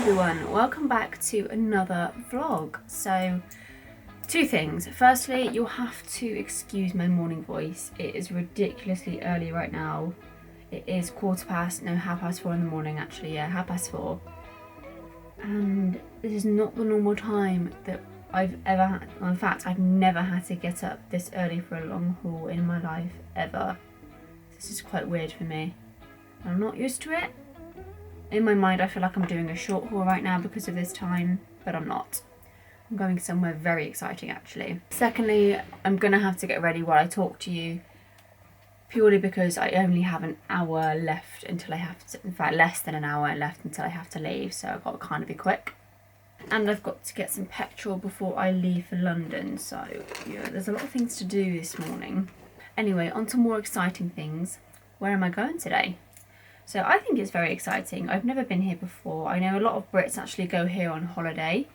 everyone, welcome back to another vlog. So, two things. Firstly, you'll have to excuse my morning voice. It is ridiculously early right now. It is 4:30 in the morning actually, yeah, 4:30. And this is not the normal time that I've ever had. Well, in fact, I've never had to get up this early for a long haul in my life, ever. This is quite weird for me. I'm not used to it. In my mind, I feel like I'm doing a short haul right now because of this time, but I'm not. I'm going somewhere very exciting, actually. Secondly, I'm gonna have to get ready while I talk to you, purely because I only have an hour left until I have to, in fact, less than an hour left until I have to leave, so I've got to kind of be quick. And I've got to get some petrol before I leave for London, so yeah, there's a lot of things to do this morning. Anyway, on to more exciting things. Where am I going today? So I think it's very exciting. I've never been here before. I know a lot of Brits actually go here on holiday.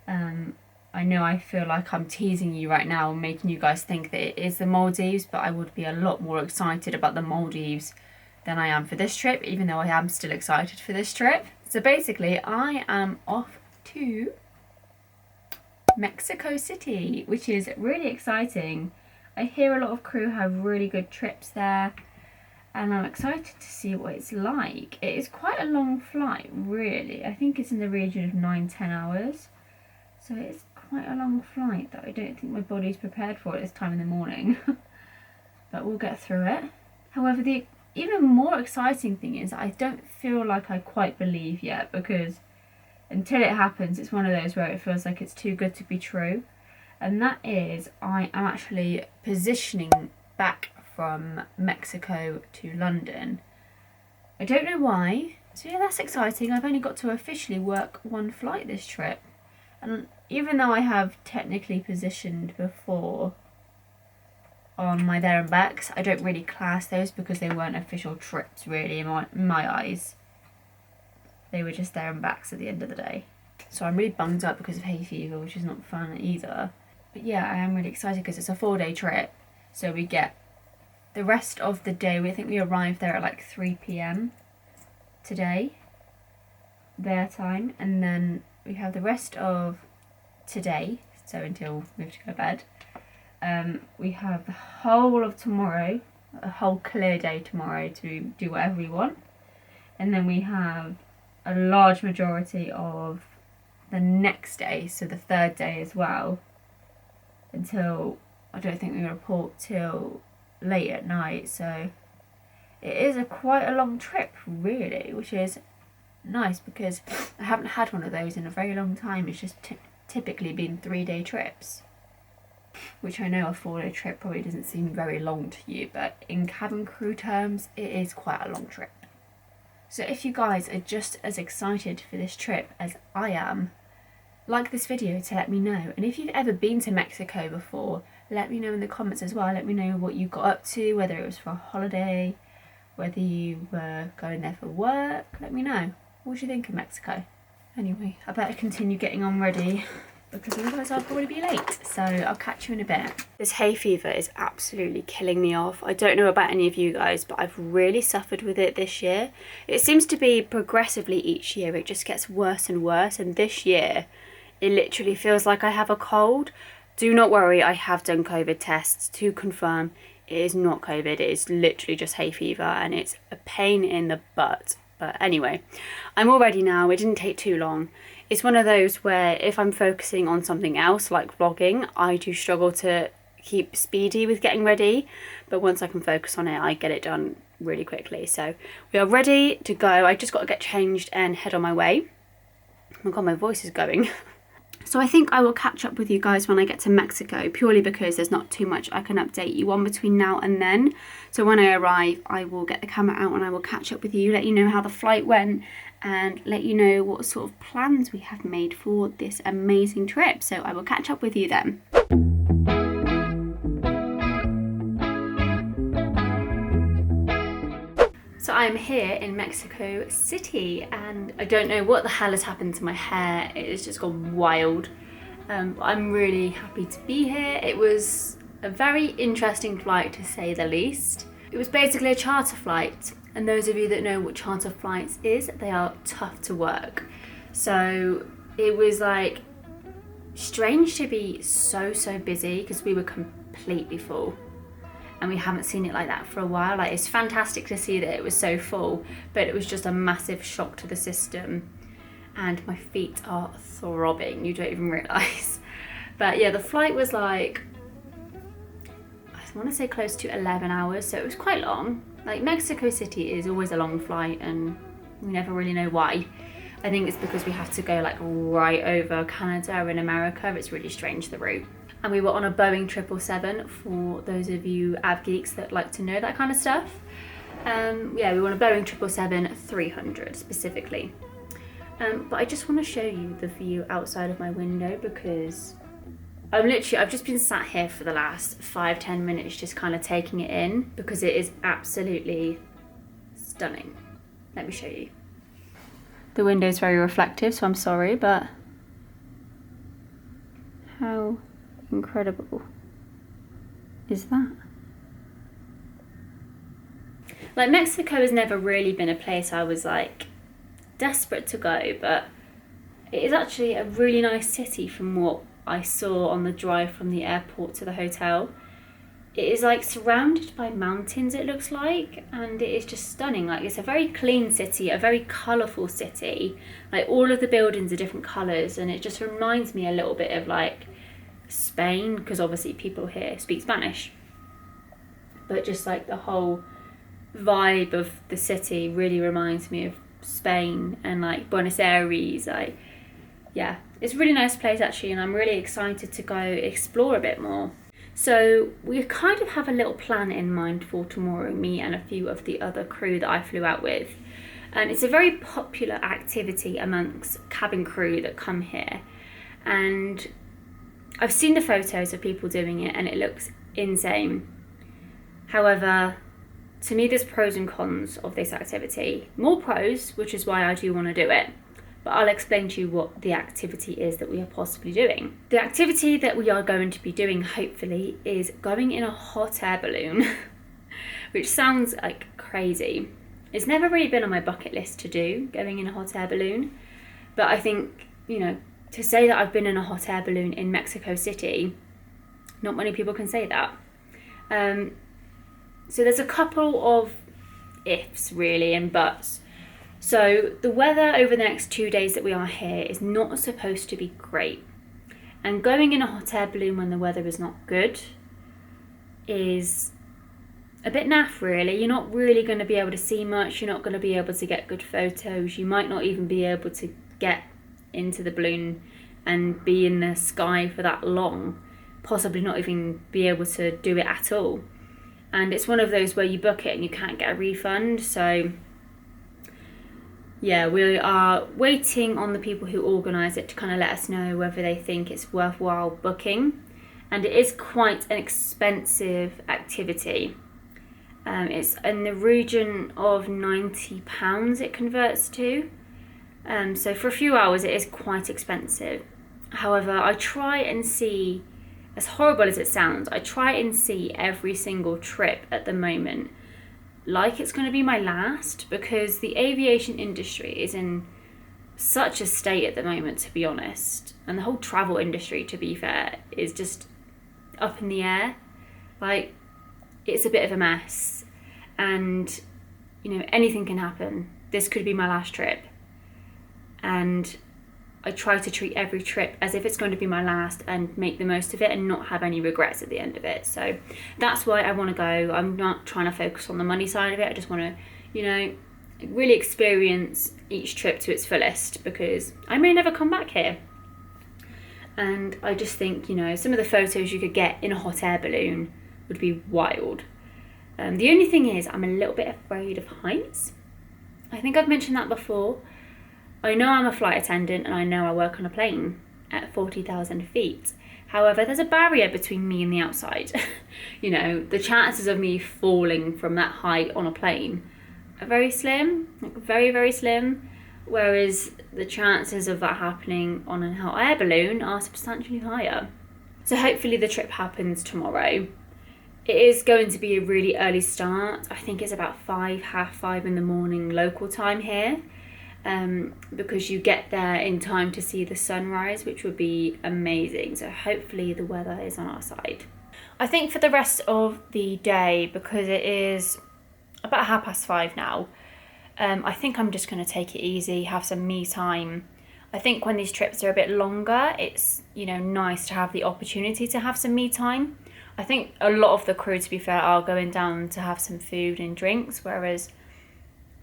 I know I feel like I'm teasing you right now and making you guys think that it is the Maldives, but I would be a lot more excited about the Maldives than I am for this trip, even though I am still excited for this trip. So basically, I am off to Mexico City, which is really exciting. I hear a lot of crew have really good trips there, and I'm excited to see what it's like. It is quite a long flight, really. I think it's in the region of 9-10 hours. So it's quite a long flight that I don't think my body's prepared for at this time in the morning. But we'll get through it. However, the even more exciting thing is I don't feel like I quite believe yet, because until it happens, it's one of those where it feels like it's too good to be true. And that is, I am actually positioning back from Mexico to London. I don't know why. So yeah, that's exciting. I've only got to officially work one flight this trip. And even though I have technically positioned before on my there and backs, I don't really class those because they weren't official trips really in my eyes. They were just there and backs at the end of the day. So I'm really bummed up because of hay fever, which is not fun either. But yeah, I am really excited because it's a 4-day trip. So we get the rest of the day. I think we arrived there at like 3 p.m. today, their time, and then we have the rest of today, so until we have to go to bed. We have the whole of tomorrow, a whole clear day tomorrow to do whatever we want, and then we have a large majority of the next day, so the third day as well, until I don't think we report till late at night. So it is quite a long trip really, which is nice because I haven't had one of those in a very long time. It's just typically been 3-day trips, which I know a 4-day trip probably doesn't seem very long to you, but in cabin crew terms it is quite a long trip. So if you guys are just as excited for this trip as I am, like this video to let me know. And if you've ever been to Mexico before, let me know in the comments as well. Let me know what you got up to, whether it was for a holiday, whether you were going there for work. Let me know. What do you think of Mexico? Anyway, I better continue getting on ready because otherwise I'll probably be late. So I'll catch you in a bit. This hay fever is absolutely killing me off. I don't know about any of you guys, but I've really suffered with it this year. It seems to be progressively each year. It just gets worse and worse. And this year, it literally feels like I have a cold. Do not worry, I have done COVID tests to confirm it is not COVID. It is literally just hay fever and it's a pain in the butt. But anyway, I'm all ready now. It didn't take too long. It's one of those where if I'm focusing on something else like vlogging, I do struggle to keep speedy with getting ready. But once I can focus on it, I get it done really quickly. So we are ready to go. I just got to get changed and head on my way. Oh my god, my voice is going. So I think I will catch up with you guys when I get to Mexico, purely because there's not too much I can update you on between now and then. So when I arrive, I will get the camera out and I will catch up with you, let you know how the flight went, and let you know what sort of plans we have made for this amazing trip. So I will catch up with you then. So I'm here in Mexico City and I don't know what the hell has happened to my hair. It has just gone wild. I'm really happy to be here. It was a very interesting flight to say the least. It was basically a charter flight, and those of you that know what charter flights is, they are tough to work. So it was like strange to be so busy because we were completely full. And we haven't seen it like that for a while. Like, it's fantastic to see that it was so full, but it was just a massive shock to the system. And my feet are throbbing, you don't even realise. But yeah, the flight was like, I want to say close to 11 hours, so it was quite long. Like, Mexico City is always a long flight and we never really know why. I think it's because we have to go like right over Canada and America. It's really strange, the route. And we were on a Boeing 777 for those of you av geeks that like to know that kind of stuff. Yeah, we were on a Boeing 777-300 specifically. But I just want to show you the view outside of my window because I've just been sat here for the last 5-10 minutes just kind of taking it in because it is absolutely stunning. Let me show you. The window is very reflective, so I'm sorry, but how incredible is that? Like, Mexico has never really been a place I was like desperate to go, but it is actually a really nice city from what I saw on the drive from the airport to the hotel. It is like surrounded by mountains, it looks like, and it is just stunning. Like, it's a very clean city, a very colourful city. Like, all of the buildings are different colours, and it just reminds me a little bit of like Spain, because obviously people here speak Spanish. But just like the whole vibe of the city really reminds me of Spain and like Buenos Aires. Like, yeah, it's a really nice place actually, and I'm really excited to go explore a bit more. So we kind of have a little plan in mind for tomorrow, me and a few of the other crew that I flew out with. And it's a very popular activity amongst cabin crew that come here. And I've seen the photos of people doing it and it looks insane. However, to me there's pros and cons of this activity. More pros, which is why I do want to do it. But I'll explain to you what the activity is that we are possibly doing. The activity that we are going to be doing, hopefully, is going in a hot air balloon, which sounds like crazy. It's never really been on my bucket list to do, going in a hot air balloon. But I think, you know, to say that I've been in a hot air balloon in Mexico City, not many people can say that. So there's a couple of ifs, really, and buts. So the weather over the next 2 days that we are here is not supposed to be great. And going in a hot air balloon when the weather is not good is a bit naff, really. You're not really going to be able to see much. You're not going to be able to get good photos. You might not even be able to get into the balloon and be in the sky for that long. Possibly not even be able to do it at all. And it's one of those where you book it and you can't get a refund. So yeah, we are waiting on the people who organise it to kind of let us know whether they think it's worthwhile booking. And it is quite an expensive activity. It's in the region of £90 it converts to. So for a few hours it is quite expensive. However, I try and see, as horrible as it sounds, I try and see every single trip at the moment like it's going to be my last, because the aviation industry is in such a state at the moment, to be honest, and the whole travel industry, to be fair, is just up in the air. Like, it's a bit of a mess, and you know, anything can happen. This could be my last trip, and I try to treat every trip as if it's going to be my last and make the most of it and not have any regrets at the end of it. So that's why I want to go. I'm not trying to focus on the money side of it. I just want to, you know, really experience each trip to its fullest, because I may never come back here. And I just think, you know, some of the photos you could get in a hot air balloon would be wild. The only thing is, I'm a little bit afraid of heights. I think I've mentioned that before. I know I'm a flight attendant and I know I work on a plane at 40,000 feet. However, there's a barrier between me and the outside. You know, the chances of me falling from that height on a plane are very slim, like very, very slim. Whereas the chances of that happening on a hot air balloon are substantially higher. So hopefully the trip happens tomorrow. It is going to be a really early start. I think it's about 5, half 5 in the morning local time here. because you get there in time to see the sunrise, which would be amazing. So hopefully the weather is on our side. I think for the rest of the day, because it is about 5:30 now, I think I'm just going to take it easy, have some me time. I think when these trips are a bit longer, it's, you know, nice to have the opportunity to have some me time. I think a lot of the crew, to be fair, are going down to have some food and drinks, whereas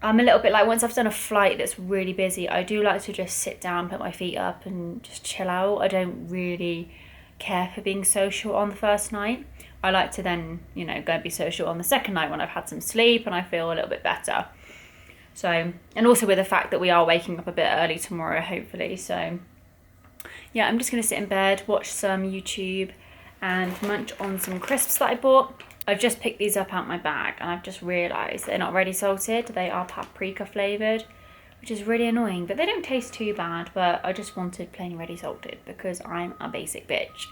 I'm a little bit like, once I've done a flight that's really busy, I do like to just sit down, put my feet up and just chill out. I don't really care for being social on the first night. I like to then, you know, go and be social on the second night when I've had some sleep and I feel a little bit better. So, and also with the fact that we are waking up a bit early tomorrow, hopefully. So yeah, I'm just going to sit in bed, watch some YouTube and munch on some crisps that I bought. I've just picked these up out my bag and I've just realised they're not ready salted. They are paprika flavoured, which is really annoying, but they don't taste too bad. But I just wanted plain ready salted because I'm a basic bitch.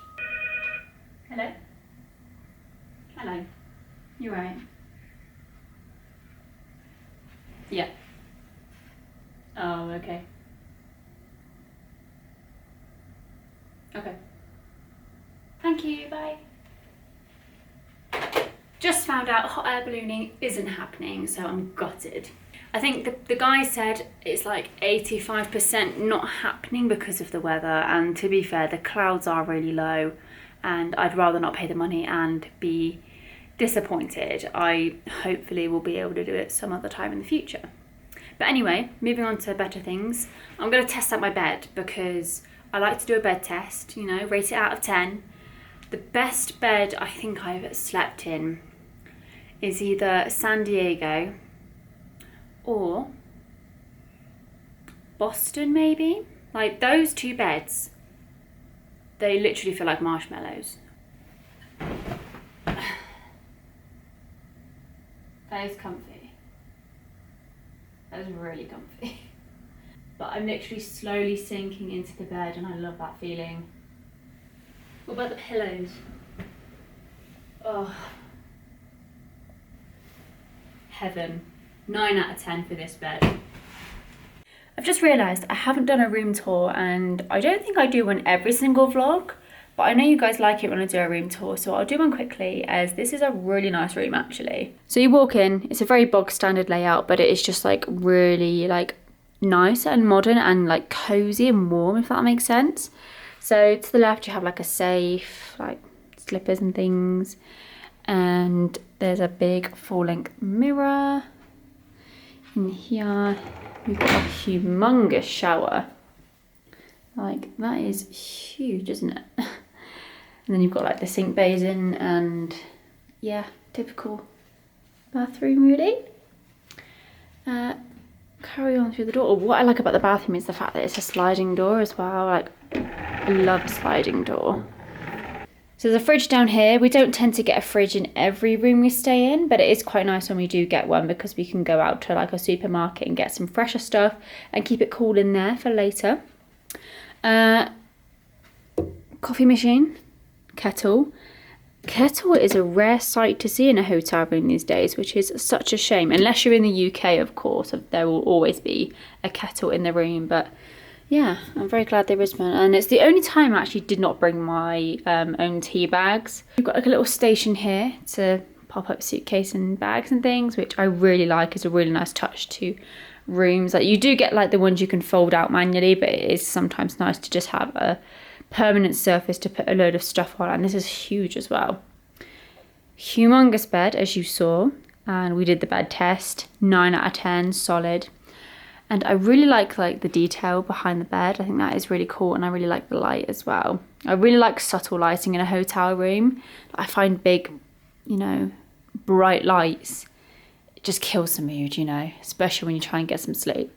Hello? Hello. You right? Yeah. Oh, okay. Okay. Thank you, bye. Just found out hot air ballooning isn't happening, so I'm gutted. I think the guy said it's like 85% not happening because of the weather, and to be fair, the clouds are really low and I'd rather not pay the money and be disappointed. I hopefully will be able to do it some other time in the future. But anyway, moving on to better things. I'm going to test out my bed because I like to do a bed test, you know, rate it out of 10. The best bed I think I've slept in is either San Diego or Boston, maybe. Like those two beds, they literally feel like marshmallows. That is comfy. That is really comfy. But I'm literally slowly sinking into the bed and I love that feeling. What about the pillows? Oh. Heaven. 9 out of 10 for this bed. I've just realised I haven't done a room tour, and I don't think I do one every single vlog, but I know you guys like it when I do a room tour, so I'll do one quickly, as this is a really nice room actually. So you walk in, it's a very bog standard layout, but it is just like really like nice and modern and like cozy and warm, if that makes sense. So to the left you have like a safe, like slippers and things, and there's a big full-length mirror. In here we've got a humongous shower. Like that is huge, isn't it? And then you've got like the sink basin and yeah, typical bathroom really. Carry on through the door. What I like about the bathroom is the fact that it's a sliding door as well. Like I love a sliding door. So there's a fridge down here. We don't tend to get a fridge in every room we stay in, but it is quite nice when we do get one because we can go out to like a supermarket and get some fresher stuff and keep it cool in there for later. Coffee machine, kettle. Kettle is a rare sight to see in a hotel room these days, which is such a shame. Unless you're in the UK, of course, there will always be a kettle in the room, but yeah, I'm very glad there is one. And it's the only time I actually did not bring my own tea bags. We've got like a little station here to pop up suitcase and bags and things, which I really like. It's a really nice touch to rooms. Like you do get like the ones you can fold out manually, but it is sometimes nice to just have a permanent surface to put a load of stuff on. And this is huge as well. Humongous bed, as you saw. And we did the bed test. 9 out of 10, solid. And I really like the detail behind the bed. I think that is really cool, and I really like the light as well. I really like subtle lighting in a hotel room. I find big, you know, bright lights, it just kills the mood, you know, especially when you try and get some sleep.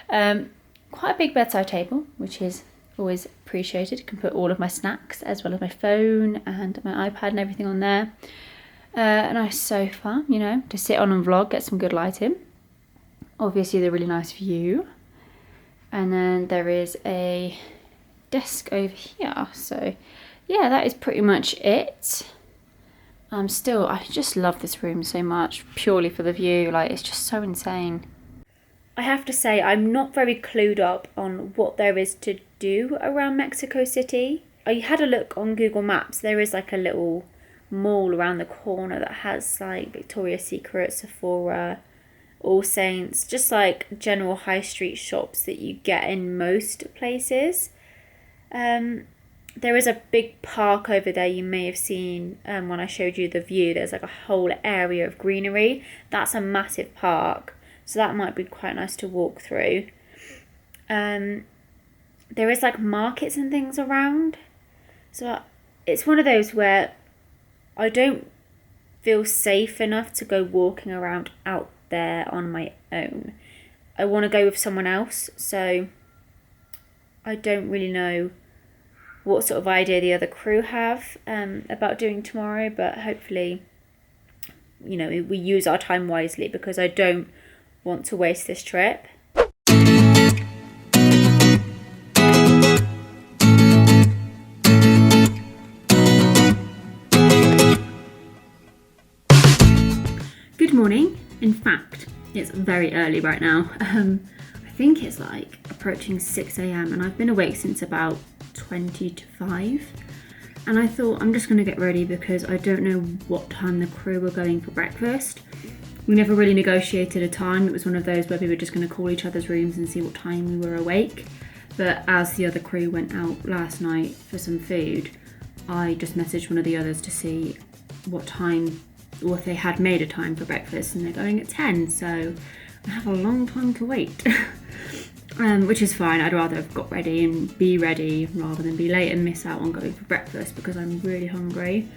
Quite a big bedside table, which is always appreciated. I can put all of my snacks as well as my phone and my iPad and everything on there. A nice sofa, you know, to sit on and vlog, get some good lighting. Obviously the really nice view, and then there is a desk over here. So yeah, that is pretty much it. I just love this room so much, purely for the view. Like it's just so insane. I have to say I'm not very clued up on what there is to do around Mexico City. I had a look on Google Maps. There is like a little mall around the corner that has like Victoria's Secret, Sephora, All Saints, just like general high street shops that you get in most places. There is a big park over there you may have seen when I showed you the view. There's like a whole area of greenery. That's a massive park, so that might be quite nice to walk through. There is like markets and things around, so it's one of those where I don't feel safe enough to go walking around out there on my own. I want to go with someone else, so I don't really know what sort of idea the other crew have about doing tomorrow, but hopefully, you know, we use our time wisely, because I don't want to waste this trip. Good morning. In fact, it's very early right now. I think it's like approaching 6 a.m. and I've been awake since about 20 to 5, and I thought I'm just going to get ready because I don't know what time the crew were going for breakfast. We never really negotiated a time. It was one of those where we were just going to call each other's rooms and see what time we were awake. But as the other crew went out last night for some food, I just messaged one of the others to see what time, or if they had made a time for breakfast, and they're going at 10, so I have a long time to wait. Which is fine. I'd rather have got ready and be ready rather than be late and miss out on going for breakfast, because I'm really hungry.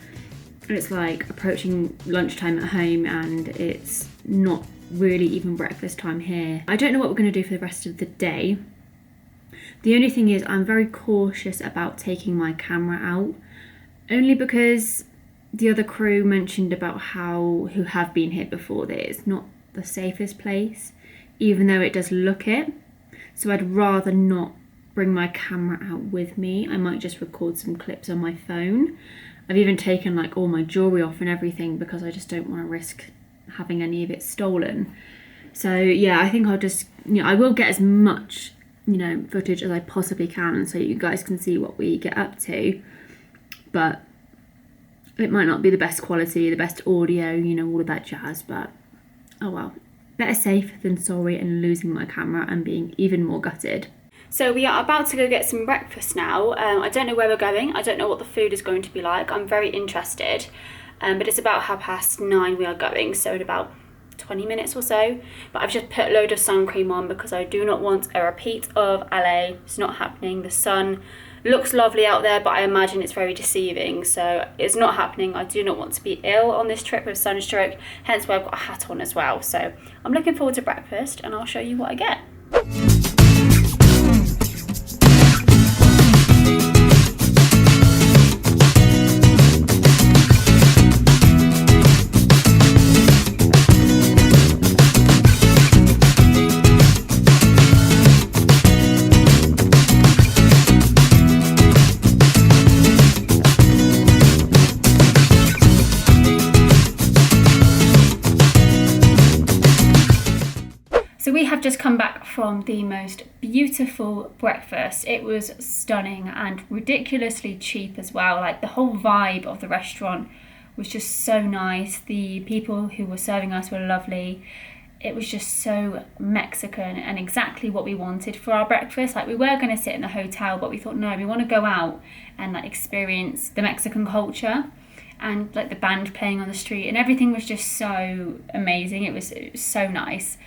It's like approaching lunchtime at home and it's not really even breakfast time here. I don't know what we're going to do for the rest of the day. The only thing is I'm very cautious about taking my camera out, only because the other crew mentioned about who have been here before, that it's not the safest place, even though it does look it. So I'd rather not bring my camera out with me. I might just record some clips on my phone. I've even taken like all my jewellery off and everything, because I just don't want to risk having any of it stolen. So yeah, I think I'll just, I will get as much, footage as I possibly can so you guys can see what we get up to. But it might not be the best quality, the best audio, all of that jazz, but oh well. Better safe than sorry and losing my camera and being even more gutted. So we are about to go get some breakfast now. I don't know where we're going. I don't know what the food is going to be like. I'm very interested. But it's about 9:30 we are going, so in about 20 minutes or so. But I've just put a load of sun cream on because I do not want a repeat of LA. It's not happening. The sun looks lovely out there, but I imagine it's very deceiving, so it's not happening. I do not want to be ill on this trip with sunstroke, hence why I've got a hat on as well. So I'm looking forward to breakfast and I'll show you what I get. So we have just come back from the most beautiful breakfast. It was stunning and ridiculously cheap as well. Like the whole vibe of the restaurant was just so nice. The people who were serving us were lovely. It was just so Mexican and exactly what we wanted for our breakfast. Like we were going to sit in the hotel, but we thought, no, we want to go out and like experience the Mexican culture. And like the band playing on the street and everything was just so amazing. It was so nice.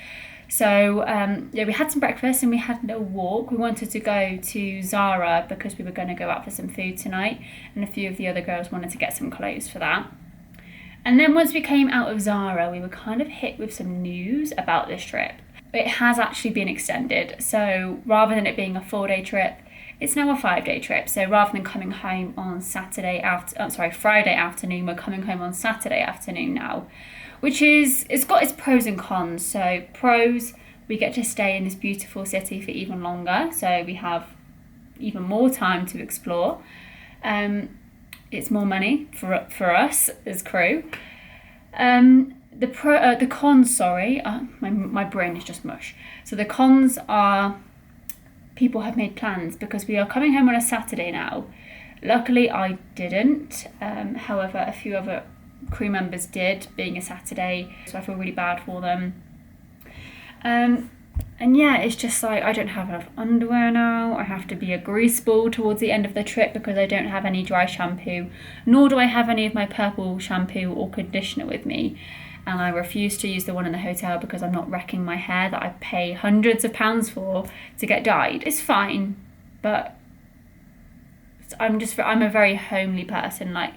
So yeah, we had some breakfast and we had a little walk. We wanted to go to Zara because we were going to go out for some food tonight, and a few of the other girls wanted to get some clothes for that. And then once we came out of Zara, we were kind of hit with some news about this trip. It has actually been extended. So rather than it being a 4-day trip, it's now a 5-day trip. So rather than coming home on Friday afternoon, we're coming home on Saturday afternoon now. Which is, it's got its pros and cons. So pros, we get to stay in this beautiful city for even longer. So we have even more time to explore. It's more money for us as crew. The cons, sorry, my brain is just mush. So the cons are people have made plans because we are coming home on a Saturday now. Luckily, I didn't. However, a few other crew members did, being a Saturday, so I feel really bad for them. And yeah, it's just like I don't have enough underwear now. I have to be a grease ball towards the end of the trip because I don't have any dry shampoo, nor do I have any of my purple shampoo or conditioner with me. And I refuse to use the one in the hotel because I'm not wrecking my hair that I pay hundreds of pounds for to get dyed. It's fine, but I'm a very homely person. Like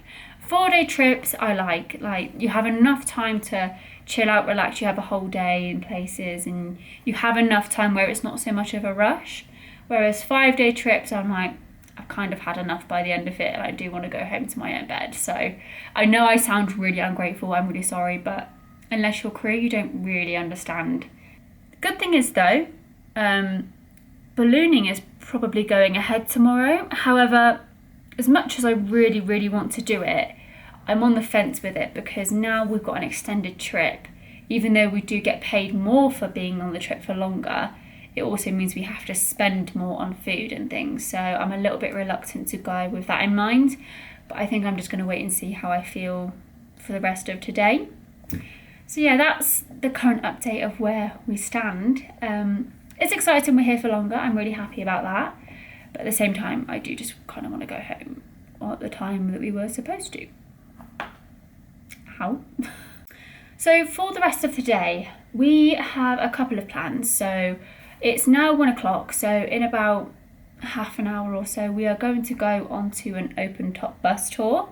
4-day trips I like you have enough time to chill out, relax, you have a whole day in places and you have enough time where it's not so much of a rush. Whereas 5-day trips, I'm like, I've kind of had enough by the end of it and I do want to go home to my own bed. So I know I sound really ungrateful, I'm really sorry, but unless you're crew, you don't really understand. The good thing is though, ballooning is probably going ahead tomorrow. However, as much as I really, really want to do it, I'm on the fence with it because now we've got an extended trip. Even though we do get paid more for being on the trip for longer, it also means we have to spend more on food and things. So I'm a little bit reluctant to go with that in mind. But I think I'm just going to wait and see how I feel for the rest of today. So yeah, that's the current update of where we stand. It's exciting we're here for longer. I'm really happy about that. But at the same time, I do just kind of want to go home at the time that we were supposed to. How? So for the rest of the day, we have a couple of plans. So it's now 1 o'clock. So in about half an hour or so, we are going to go onto an open top bus tour.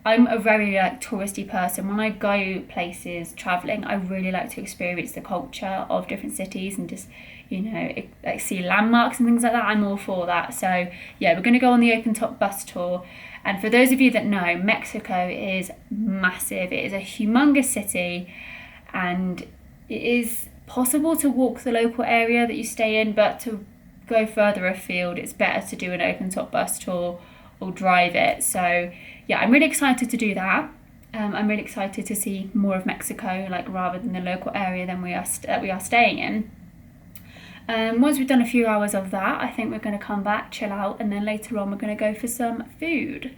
I'm a very touristy person. When I go places traveling, I really like to experience the culture of different cities and just, see landmarks and things like that. I'm all for that. So yeah, we're going to go on the open top bus tour. And for those of you that know, Mexico is massive. It is a humongous city and it is possible to walk the local area that you stay in, but to go further afield, it's better to do an open top bus tour or drive it. So yeah, I'm really excited to do that. I'm really excited to see more of Mexico, rather than the local area that we are staying in. Once we've done a few hours of that, I think we're going to come back, chill out, and then later on we're going to go for some food.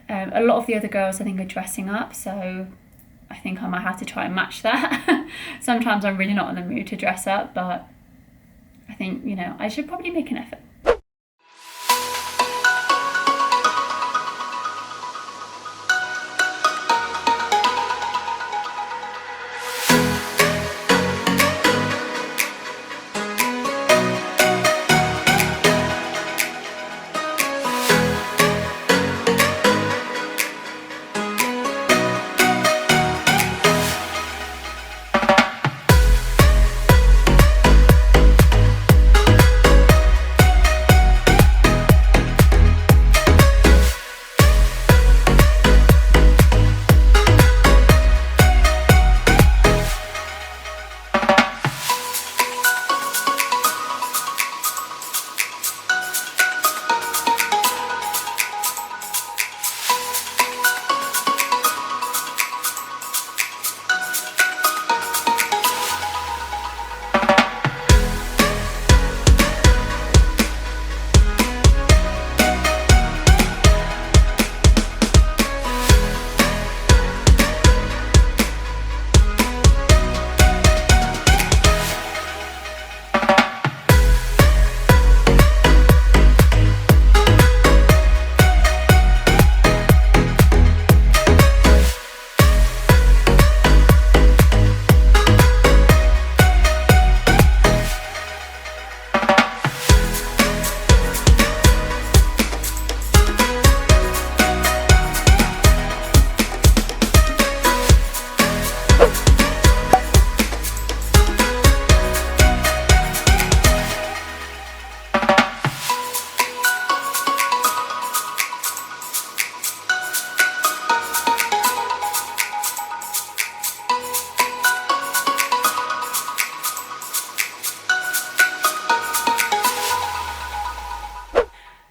A lot of the other girls I think are dressing up, so I think I might have to try and match that. Sometimes I'm really not in the mood to dress up, but I think, I should probably make an effort.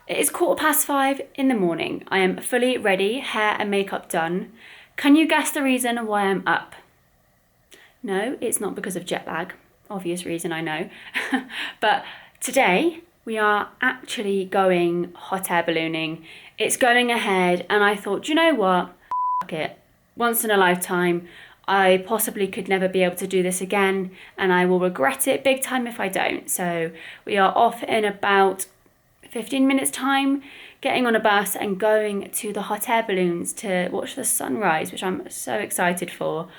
It is 5:15 in the morning. I am fully ready, hair and makeup done. Can you guess the reason why I'm up? No, it's not because of jet lag. Obvious reason, I know. But today we are actually going hot air ballooning. It's going ahead, and I thought, do you know what? Fuck it. Once in a lifetime. I possibly could never be able to do this again, and I will regret it big time if I don't. So we are off in about 15 minutes time, getting on a bus and going to the hot air balloons to watch the sunrise, which I'm so excited for.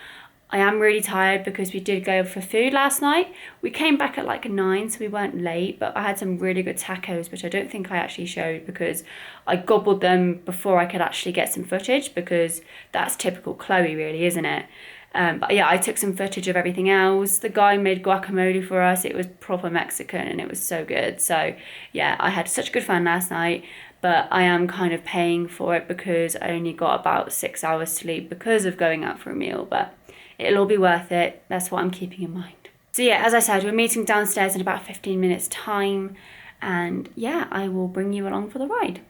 I am really tired because we did go for food last night. We came back at like 9, so we weren't late, but I had some really good tacos, which I don't think I actually showed because I gobbled them before I could actually get some footage, because that's typical Chloe really, isn't it? But yeah, I took some footage of everything else. The guy made guacamole for us. It was proper Mexican and it was so good. So yeah, I had such good fun last night, but I am kind of paying for it because I only got about 6 hours sleep because of going out for a meal, but it'll all be worth it. That's what I'm keeping in mind. So yeah, as I said, we're meeting downstairs in about 15 minutes time, and yeah, I will bring you along for the ride.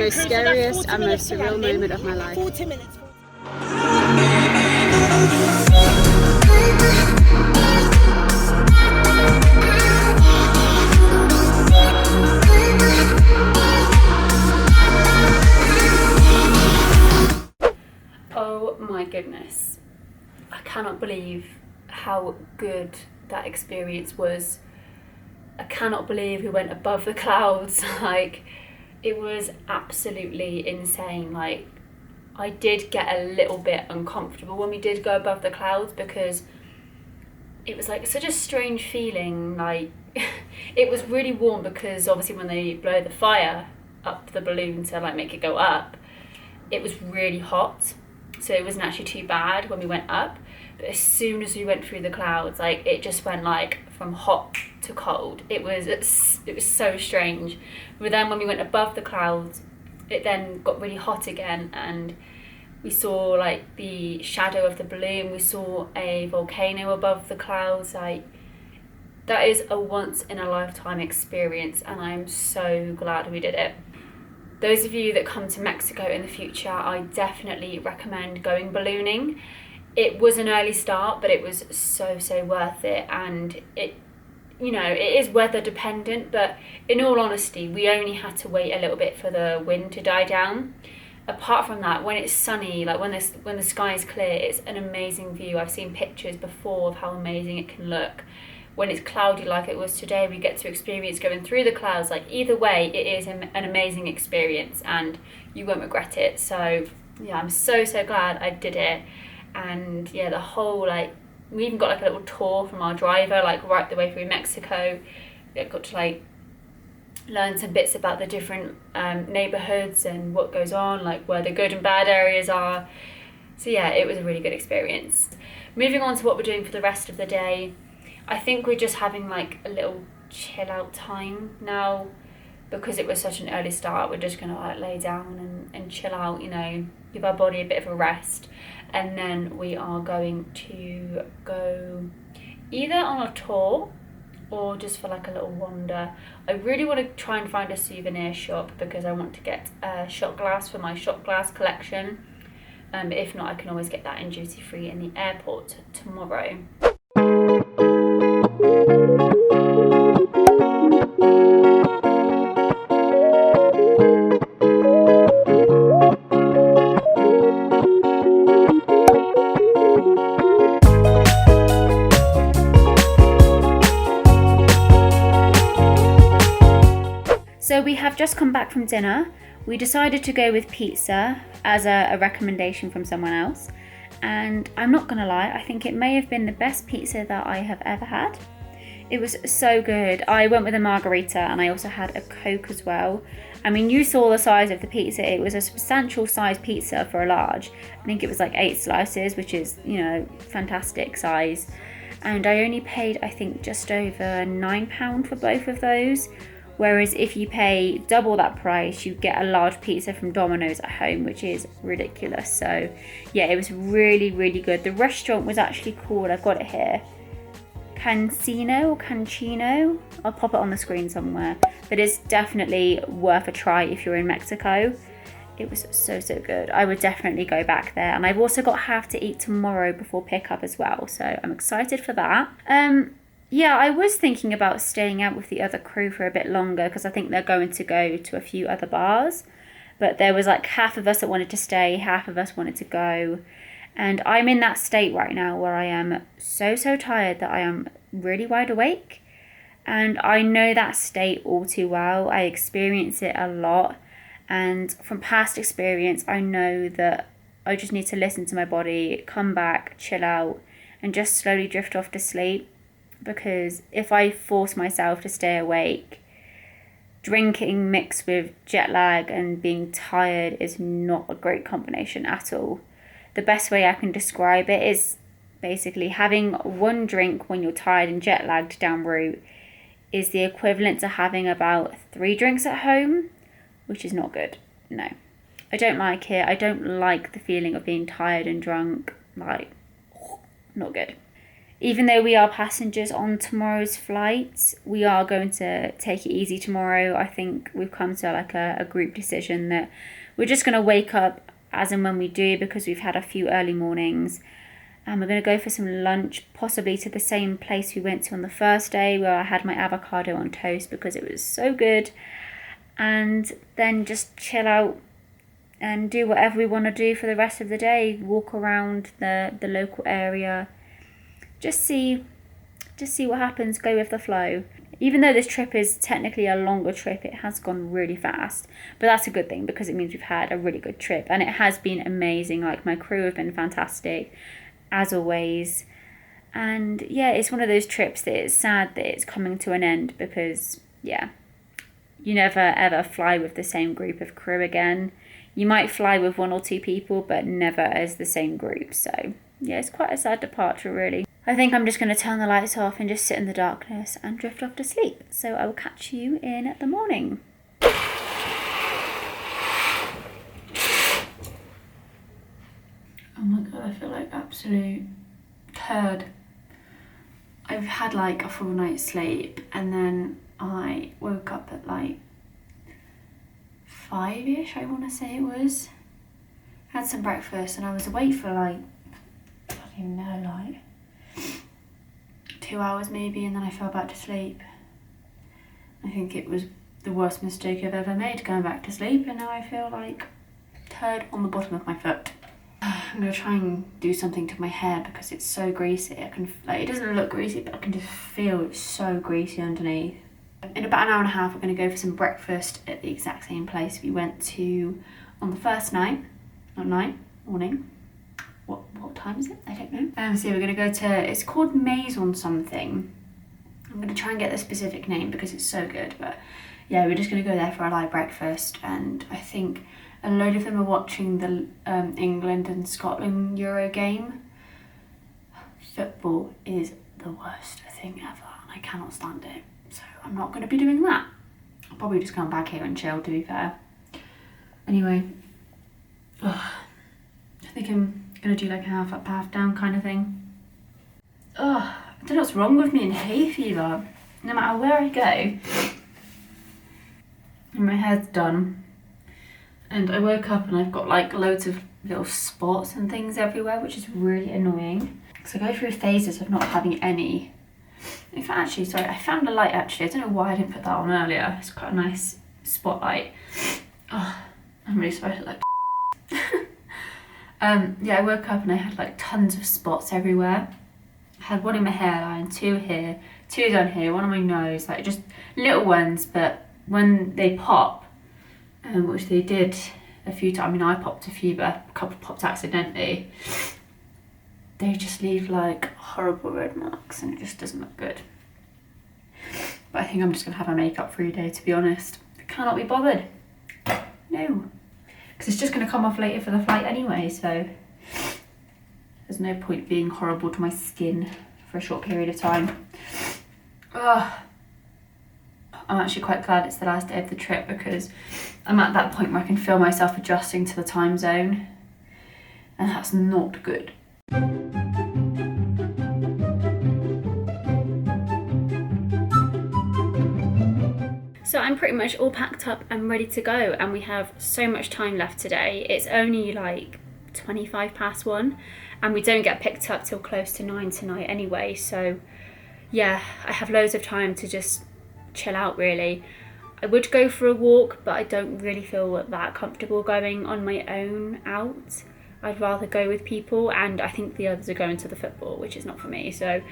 Scariest and most surreal moment of my life. 40 minutes. Oh my goodness. I cannot believe how good that experience was. I cannot believe we went above the clouds. Like, it was absolutely insane. Like, I did get a little bit uncomfortable when we did go above the clouds because it was like such a strange feeling. Like, it was really warm because obviously when they blow the fire up the balloon to like make it go up, it was really hot. So it wasn't actually too bad when we went up. But as soon as we went through the clouds, like, it just went like from hot to cold. It was so strange. But then when we went above the clouds, it then got really hot again, and we saw like the shadow of the balloon. We saw a volcano above the clouds. Like, that is a once in a lifetime experience, and I'm so glad we did it. Those of you that come to Mexico in the future, I definitely recommend going ballooning. It was an early start, but it was so worth it, and it is weather dependent, but in all honesty, we only had to wait a little bit for the wind to die down. Apart from that, when it's sunny, like when the sky is clear, it's an amazing view. I've seen pictures before of how amazing it can look. When it's cloudy like it was today, we get to experience going through the clouds. Like, either way, it is an amazing experience, and you won't regret it. So yeah, I'm so glad I did it. And yeah, the whole, like, we even got like a little tour from our driver, like right the way through Mexico. We got to like learn some bits about the different neighborhoods and what goes on, like where the good and bad areas are. So yeah, it was a really good experience. Moving on to what we're doing for the rest of the day, I think we're just having like a little chill out time now, because it was such an early start. We're just gonna like lay down and chill out, give our body a bit of a rest. And then we are going to go either on a tour or just for like a little wander. I really want to try and find a souvenir shop because I want to get a shot glass for my shot glass collection. If not, I can always get that in duty free in the airport tomorrow. So we have just come back from dinner. We decided to go with pizza as a recommendation from someone else. And I'm not gonna lie, I think it may have been the best pizza that I have ever had. It was so good. I went with a margarita and I also had a Coke as well. I mean, you saw the size of the pizza. It was a substantial size pizza for a large. I think it was like 8 slices, which is, you know, fantastic size. And I only paid, I think, just over £9 for both of those. Whereas if you pay double that price, you get a large pizza from Domino's at home, which is ridiculous. So yeah, it was really, really good. The restaurant was actually called, I've got it here, Cancino or Cancino. I'll pop it on the screen somewhere. But it's definitely worth a try if you're in Mexico. It was so, so good. I would definitely go back there. And I've also got half to eat tomorrow before pickup as well. So I'm excited for that. Yeah, I was thinking about staying out with the other crew for a bit longer because I think they're going to go to a few other bars. But there was like half of us that wanted to stay, half of us wanted to go. And I'm in that state right now where I am so, so tired that I am really wide awake. And I know that state all too well. I experience it a lot. And from past experience, I know that I just need to listen to my body, come back, chill out, and just slowly drift off to sleep. Because if I force myself to stay awake, drinking mixed with jet lag and being tired is not a great combination at all. The best way I can describe it is basically having one drink when you're tired and jet lagged en route is the equivalent to having about 3 drinks at home, which is not good. No, I don't like it. I don't like the feeling of being tired and drunk. Like, not good. Even though we are passengers on tomorrow's flight, we are going to take it easy tomorrow. I think we've come to like a group decision that we're just going to wake up as and when we do because we've had a few early mornings. And we're going to go for some lunch, possibly to the same place we went to on the first day where I had my avocado on toast because it was so good. And then just chill out and do whatever we want to do for the rest of the day. Walk around the local area. Just see what happens, go with the flow. Even though this trip is technically a longer trip, it has gone really fast. But that's a good thing because it means we've had a really good trip. And it has been amazing. Like, my crew have been fantastic, as always. And yeah, it's one of those trips that it's sad that it's coming to an end because, yeah, you never ever fly with the same group of crew again. You might fly with 1 or 2 people, but never as the same group. So yeah, it's quite a sad departure, really. I think I'm just going to turn the lights off and just sit in the darkness and drift off to sleep. So I will catch you in the morning. Oh my god, I feel like absolute turd. I've had like a full night's sleep and then I woke up at like 5-ish, I want to say it was. Had some breakfast and I was awake for like, I don't even know, like 2 hours maybe, and then I fell back to sleep. I think it was the worst mistake I've ever made, going back to sleep, and now I feel like turd on the bottom of my foot. I'm gonna try and do something to my hair because it's so greasy. I can, like, it doesn't look greasy, but I can just feel it's so greasy underneath. In about an hour and a half, we're gonna go for some breakfast at the exact same place we went to on the first night, morning. What time is it? I don't know. So we're gonna go to, it's called Maison something. I'm gonna try and get the specific name because it's so good, but yeah, we're just gonna go there for a light breakfast, and I think a load of them are watching the England and Scotland Euro game. Football is the worst thing ever, and I cannot stand it. So I'm not gonna be doing that. I'll probably just come back here and chill, to be fair. Anyway, I think I'm gonna do like a half up, half down kind of thing. I don't know what's wrong with me and hay fever. No matter where I go, and my hair's done, and I woke up and I've got like loads of little spots and things everywhere, which is really annoying. So I go through phases of not having any. In fact, actually, sorry, I found a light actually. I don't know why I didn't put that on earlier. It's quite a nice spotlight. Oh, I'm really sorry to like. Yeah, I woke up and I had like tons of spots everywhere. I had one in my hairline, 2 here, 2 down here, 1 on my nose, like just little ones, but when they pop, which they did a few times, I mean I popped a few, but a couple popped accidentally, they just leave like horrible red marks and it just doesn't look good. But I think I'm just gonna have my makeup free day, to be honest. I cannot be bothered. No. Because it's just gonna come off later for the flight anyway, so there's no point being horrible to my skin for a short period of time. Ugh. I'm actually quite glad it's the last day of the trip because I'm at that point where I can feel myself adjusting to the time zone, and that's not good. So I'm pretty much all packed up and ready to go, and we have so much time left today. It's only like 1:25, and we don't get picked up till close to 9 tonight anyway, so yeah, I have loads of time to just chill out really. I would go for a walk, but I don't really feel that comfortable going on my own out. I'd rather go with people, and I think the others are going to the football, which is not for me. So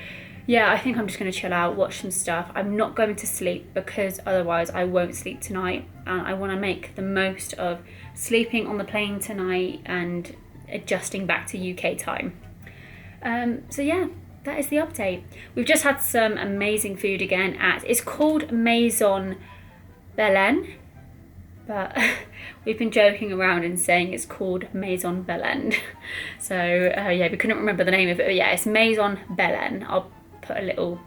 yeah, I think I'm just going to chill out, watch some stuff. I'm not going to sleep because otherwise I won't sleep tonight, and I want to make the most of sleeping on the plane tonight and adjusting back to UK time. So yeah, that is the update. We've just had some amazing food again it's called Maison Belen, but we've been joking around and saying it's called Maison Belen. So yeah, we couldn't remember the name of it, but yeah, it's Maison Belen. I'll put a little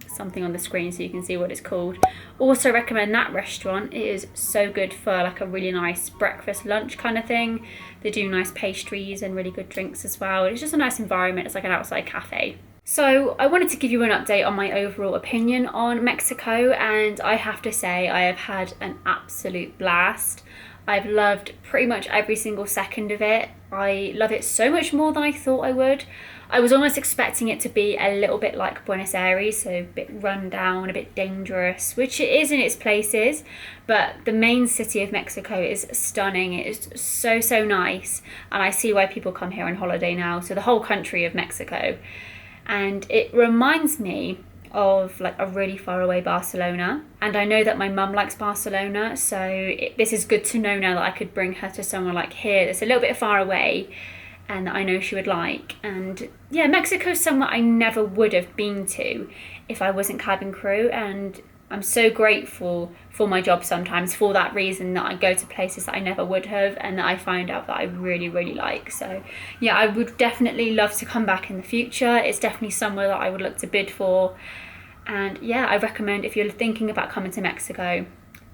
something on the screen so you can see what it's called. Also recommend that restaurant. It is so good for like a really nice breakfast lunch kind of thing. They do nice pastries and really good drinks as well. It's just a nice environment. It's like an outside cafe. So I wanted to give you an update on my overall opinion on Mexico, and I have to say I have had an absolute blast. I've loved pretty much every single second of it. I love it so much more than I thought I would. I was almost expecting it to be a little bit like Buenos Aires, so a bit run down, a bit dangerous, which it is in its places, but the main city of Mexico is stunning. It is so, so nice, and I see why people come here on holiday now, so the whole country of Mexico. And it reminds me of like a really far away Barcelona, and I know that my mum likes Barcelona, so this is good to know now that I could bring her to somewhere like here that's a little bit far away and that I know she would like. And yeah, Mexico's somewhere I never would have been to if I wasn't cabin crew, and I'm so grateful for my job sometimes for that reason, that I go to places that I never would have and that I find out that I really, really like. So yeah, I would definitely love to come back in the future. It's definitely somewhere that I would look to bid for. And yeah, I recommend if you're thinking about coming to Mexico,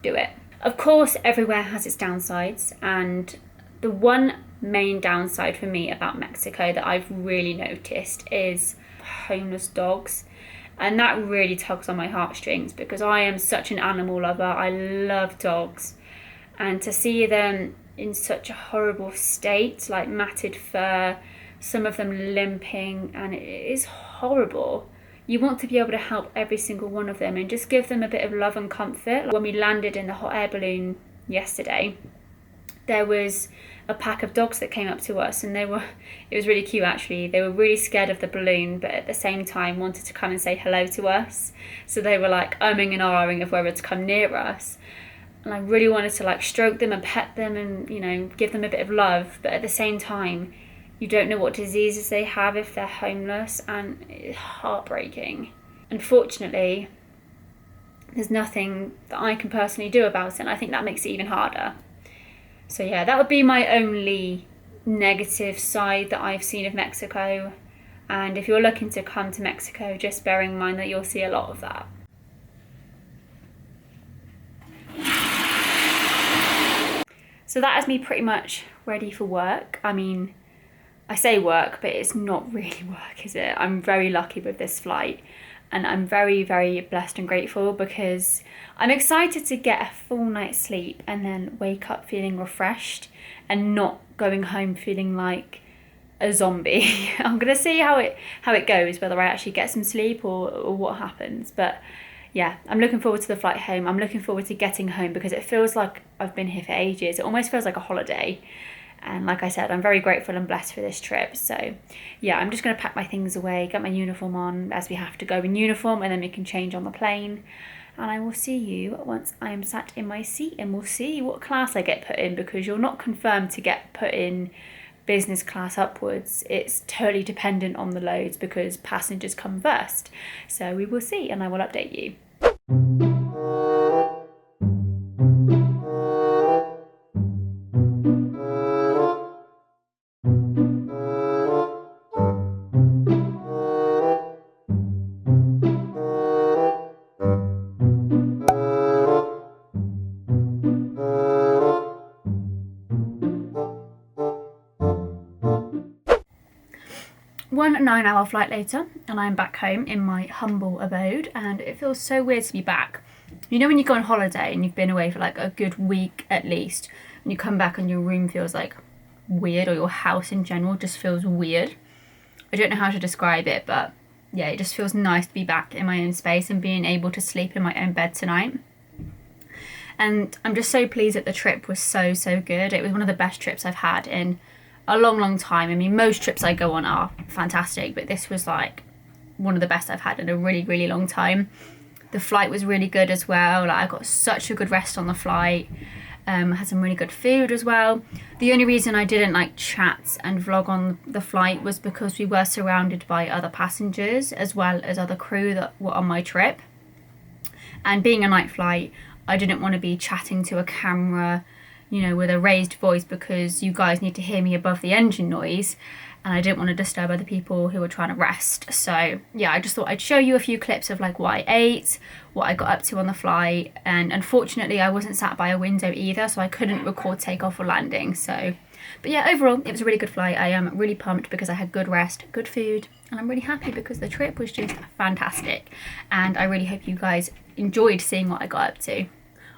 do it. Of course, everywhere has its downsides, and the one main downside for me about Mexico that I've really noticed is homeless dogs. And that really tugs on my heartstrings because I am such an animal lover. I love dogs. And to see them in such a horrible state, like matted fur, some of them limping, and it is horrible. You want to be able to help every single one of them and just give them a bit of love and comfort. Like when we landed in the hot air balloon yesterday, there was a pack of dogs that came up to us, and it was really cute actually. They were really scared of the balloon, but at the same time wanted to come and say hello to us. So they were like umming and ahhing of whether to come near us. And I really wanted to like stroke them and pet them and, you know, give them a bit of love. But at the same time, you don't know what diseases they have if they're homeless, and it's heartbreaking. Unfortunately, there's nothing that I can personally do about it, and I think that makes it even harder. So yeah, that would be my only negative side that I've seen of Mexico. And if you're looking to come to Mexico, just bear in mind that you'll see a lot of that. So that is me pretty much ready for work. I mean, I say work, but it's not really work, is it? I'm very lucky with this flight. And I'm very, very blessed and grateful because I'm excited to get a full night's sleep and then wake up feeling refreshed and not going home feeling like a zombie. I'm gonna see how it goes, whether I actually get some sleep or what happens. But yeah, I'm looking forward to the flight home. I'm looking forward to getting home because it feels like I've been here for ages. It almost feels like a holiday. And like I said, I'm very grateful and blessed for this trip. So yeah, I'm just going to pack my things away, get my uniform on as we have to go in uniform, and then we can change on the plane. And I will see you once I am sat in my seat, and we'll see what class I get put in, because you're not confirmed to get put in business class upwards. It's totally dependent on the loads because passengers come first. So we will see, and I will update you. One 9-hour flight later, and I'm back home in my humble abode, and it feels so weird to be back. You know when you go on holiday and you've been away for like a good week at least, and you come back and your room feels like weird, or your house in general just feels weird. I don't know how to describe it, but yeah, it just feels nice to be back in my own space and being able to sleep in my own bed tonight. And I'm just so pleased that the trip was so good. It was one of the best trips I've had in a long time. I mean, most trips I go on are fantastic, but this was like one of the best I've had in a really long time. The flight was really good as well. Like, I got such a good rest on the flight. Had some really good food as well. The only reason I didn't like chat and vlog on the flight was because we were surrounded by other passengers as well as other crew that were on my trip. And being a night flight, I didn't want to be chatting to a camera, you know, with a raised voice, because you guys need to hear me above the engine noise, and I didn't want to disturb other people who were trying to rest. So yeah, I just thought I'd show you a few clips of like what I ate, what I got up to on the flight, and unfortunately I wasn't sat by a window either, so I couldn't record takeoff or landing. So, but yeah, overall it was a really good flight. I am really pumped because I had good rest, good food, and I'm really happy because the trip was just fantastic, and I really hope you guys enjoyed seeing what I got up to.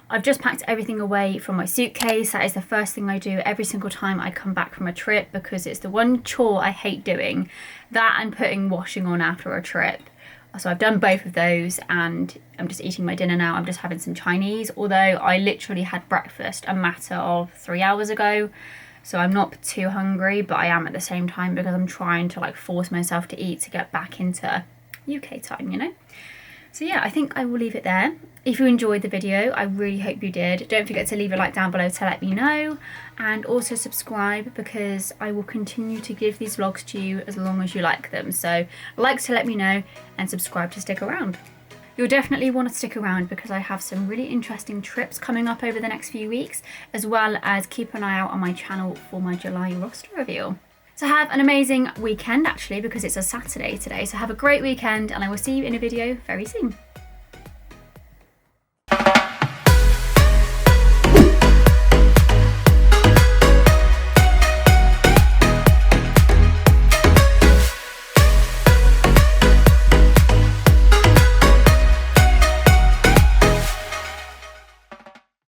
I've just packed everything away from my suitcase. That is the first thing I do every single time I come back from a trip, because it's the one chore I hate doing. That and putting washing on after a trip. So I've done both of those, and I'm just eating my dinner now. I'm just having some Chinese, although I literally had breakfast a matter of 3 hours ago. So I'm not too hungry, but I am at the same time, because I'm trying to like force myself to eat to get back into UK time, you know? So yeah, I think I will leave it there. If you enjoyed the video, I really hope you did. Don't forget to leave a like down below to let me know, and also subscribe, because I will continue to give these vlogs to you as long as you like them. So like to let me know, and subscribe to stick around. You'll definitely want to stick around, because I have some really interesting trips coming up over the next few weeks, as well as keep an eye out on my channel for my July roster reveal. So have an amazing weekend, actually, because it's a Saturday today. So have a great weekend, and I will see you in a video very soon.